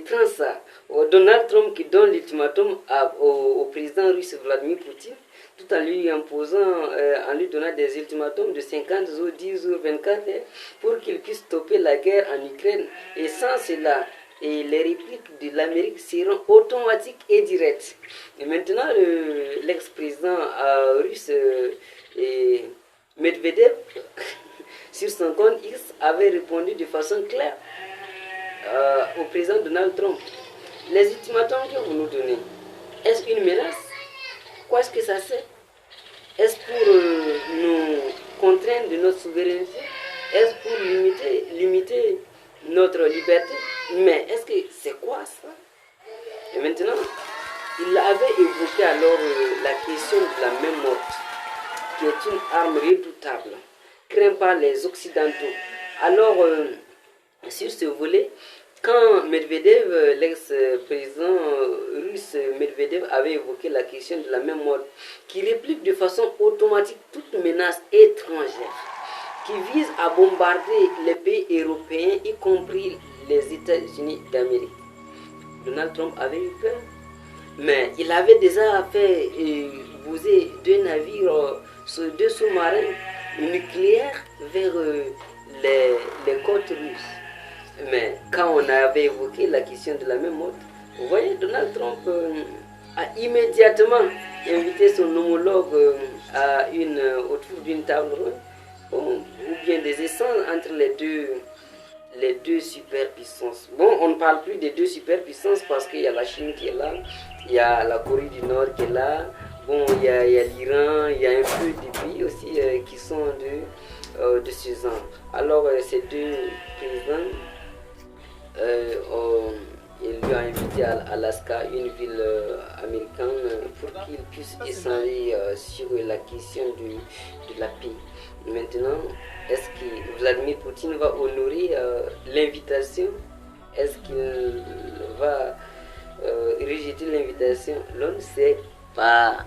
prend ça. Donald Trump qui donne l'ultimatum au président russe Vladimir Poutine, tout en lui imposant, en lui donnant des ultimatums de 50 jours, 10 jours, 24 heures, pour qu'il puisse stopper la guerre en Ukraine. Et sans cela, les répliques de l'Amérique seront automatiques et directes. Et maintenant, l'ex-président russe Medvedev, sur son compte X, avait répondu de façon claire au président Donald Trump. Les ultimatums que vous nous donnez, est-ce une menace? Quoi est-ce que ça c'est? Est-ce pour nous contraindre de notre souveraineté? Est-ce pour limiter notre liberté? Mais est-ce que c'est quoi ça? Et maintenant, il avait évoqué alors la question de la main morte, qui est une arme redoutable, crainte par les Occidentaux. Alors, sur ce volet, quand Medvedev, l'ex-président russe Medvedev, avait évoqué la question de la main morte, qui réplique de façon automatique toute menace étrangère, qui vise à bombarder les pays européens, y compris les États-Unis d'Amérique. Donald Trump avait eu peur, mais il avait déjà fait bouger deux navires, deux sous-marins nucléaires vers les côtes russes. Mais quand on avait évoqué la question de la même mode, vous voyez, Donald Trump a immédiatement invité son homologue autour d'une table ronde, ou bien des échanges entre les deux superpuissances. Bon, on ne parle plus des deux superpuissances parce qu'il y a la Chine qui est là, il y a la Corée du Nord qui est là, bon, il y a l'Iran, il y a un peu des pays aussi qui sont de ce genre. Alors, ces deux présidents, il lui a invité à Alaska, une ville américaine, pour qu'il puisse échanger sur la question de la paix. Maintenant, est-ce que Vladimir Poutine va honorer l'invitation? Est-ce qu'il va rejeter l'invitation? L'on ne sait pas.